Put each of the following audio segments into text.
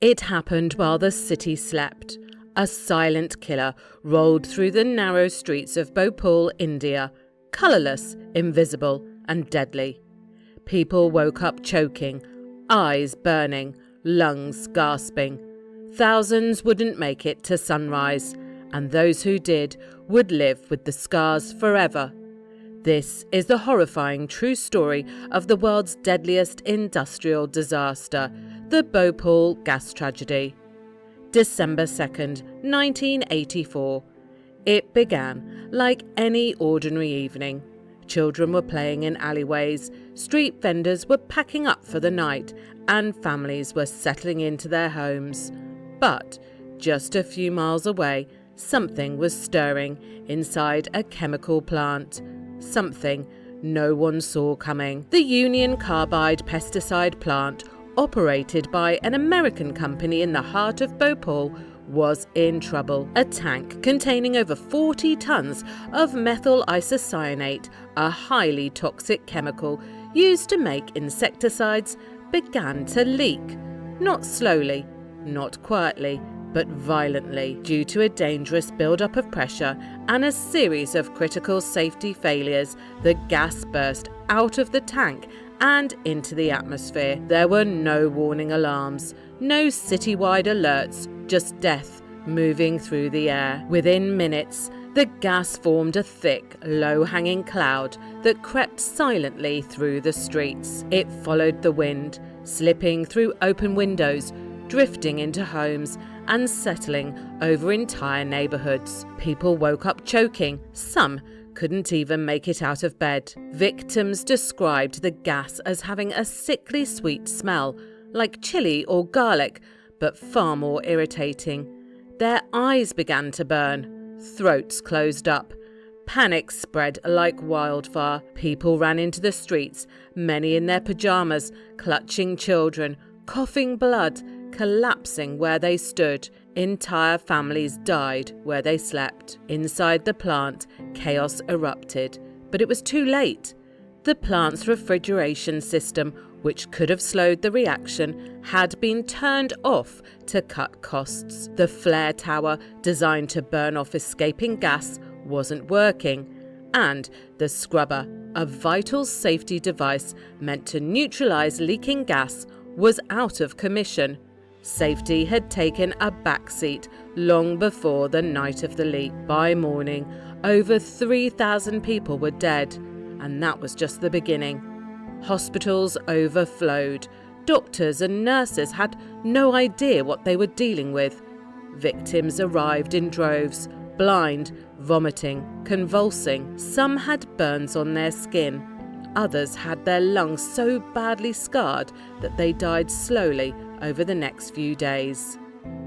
It happened while the city slept. A silent killer rolled through the narrow streets of Bhopal, India, colourless, invisible, and deadly. People woke up choking, eyes burning, lungs gasping. Thousands wouldn't make it to sunrise, and those who did would live with the scars forever. This is the horrifying true story of the world's deadliest industrial disaster, the Bhopal gas tragedy. December 2nd, 1984. It began like any ordinary evening. Children were playing in alleyways, street vendors were packing up for the night, and families were settling into their homes. But just a few miles away, something was stirring inside a chemical plant. Something no one saw coming. The Union Carbide pesticide plant, operated by an American company in the heart of Bhopal, was in trouble. A tank containing over 40 tons of methyl isocyanate, a highly toxic chemical used to make insecticides, began to leak. Not slowly, not quietly, but violently, due to a dangerous build-up of pressure and a series of critical safety failures. The gas burst out of the tank and into the atmosphere. There were no warning alarms, no citywide alerts, just death moving through the air. Within minutes, the gas formed a thick, low-hanging cloud that crept silently through the streets. It followed the wind, slipping through open windows, drifting into homes, and settling over entire neighborhoods. People woke up choking. Some couldn't even make it out of bed. Victims described the gas as having a sickly sweet smell, like chili or garlic, but far more irritating. Their eyes began to burn, throats closed up. Panic spread like wildfire. People ran into the streets, many in their pajamas, clutching children, coughing blood, collapsing where they stood. Entire families died where they slept. Inside the plant, chaos erupted, but it was too late. The plant's refrigeration system, which could have slowed the reaction, had been turned off to cut costs. The flare tower, designed to burn off escaping gas, wasn't working, and the scrubber, a vital safety device meant to neutralize leaking gas, was out of commission. Safety had taken a backseat long before the night of the leak. By morning, over 3,000 people were dead, and that was just the beginning. Hospitals overflowed. Doctors and nurses had no idea what they were dealing with. Victims arrived in droves, blind, vomiting, convulsing. Some had burns on their skin. Others had their lungs so badly scarred that they died slowly over the next few days.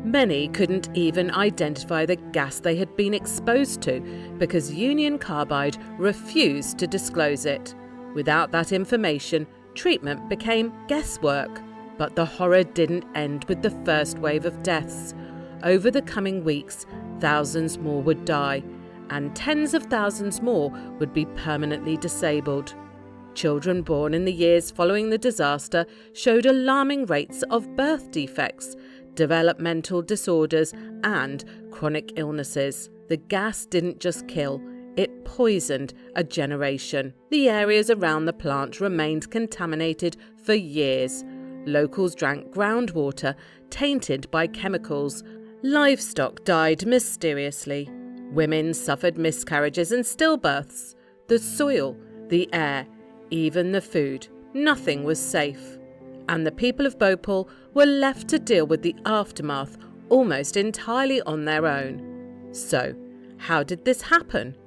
Many couldn't even identify the gas they had been exposed to because Union Carbide refused to disclose it. Without that information, treatment became guesswork. But the horror didn't end with the first wave of deaths. Over the coming weeks, thousands more would die, and tens of thousands more would be permanently disabled. Children born in the years following the disaster showed alarming rates of birth defects, developmental disorders, and chronic illnesses. The gas didn't just kill, it poisoned a generation. The areas around the plant remained contaminated for years. Locals drank groundwater tainted by chemicals. Livestock died mysteriously. Women suffered miscarriages and stillbirths. The soil, the air, even the food, nothing was safe. And the people of Bhopal were left to deal with the aftermath almost entirely on their own. So, how did this happen?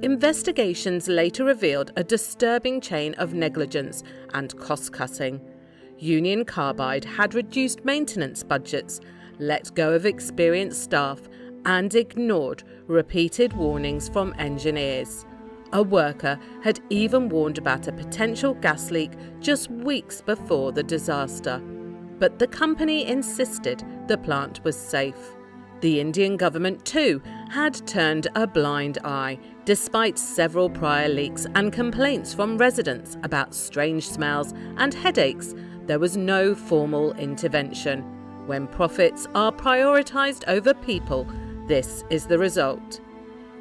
Investigations later revealed a disturbing chain of negligence and cost-cutting. Union Carbide had reduced maintenance budgets, let go of experienced staff, and ignored repeated warnings from engineers. A worker had even warned about a potential gas leak just weeks before the disaster. But the company insisted the plant was safe. The Indian government, too, had turned a blind eye, despite several prior leaks and complaints from residents about strange smells and headaches. There was no formal intervention. When profits are prioritised over people, this is the result.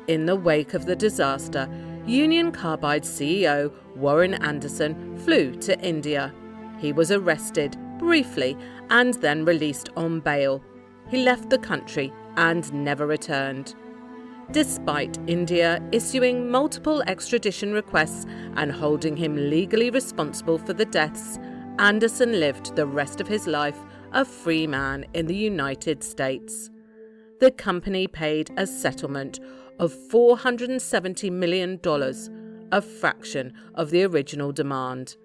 In the wake of the disaster, Union Carbide CEO Warren Anderson flew to India. He was arrested briefly and then released on bail. He left the country and never returned. Despite India issuing multiple extradition requests and holding him legally responsible for the deaths, Anderson lived the rest of his life a free man in the United States. The company paid a settlement of $470 million, a fraction of the original demand.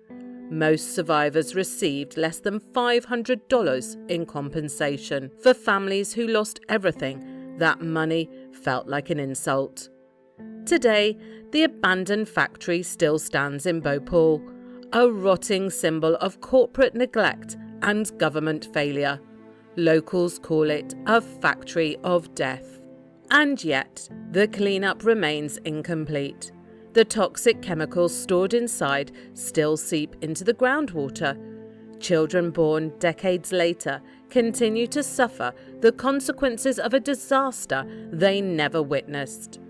Most survivors received less than $500 in compensation. For families who lost everything, that money felt like an insult. Today, the abandoned factory still stands in Bhopal, a rotting symbol of corporate neglect and government failure. Locals call it a factory of death. And yet, the cleanup remains incomplete. The toxic chemicals stored inside still seep into the groundwater. Children born decades later continue to suffer the consequences of a disaster they never witnessed.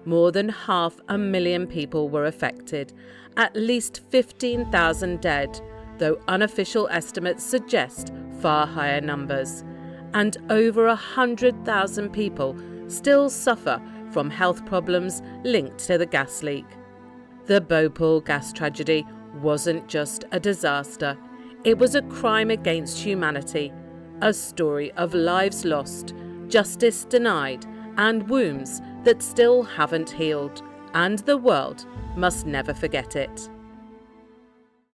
More than 500,000 people were affected, at least 15,000 dead, though unofficial estimates suggest far higher numbers, and over 100,000 people still suffer from health problems linked to the gas leak. The Bhopal gas tragedy wasn't just a disaster, it was a crime against humanity, a story of lives lost, justice denied, and wounds that still haven't healed, and the world must never forget it.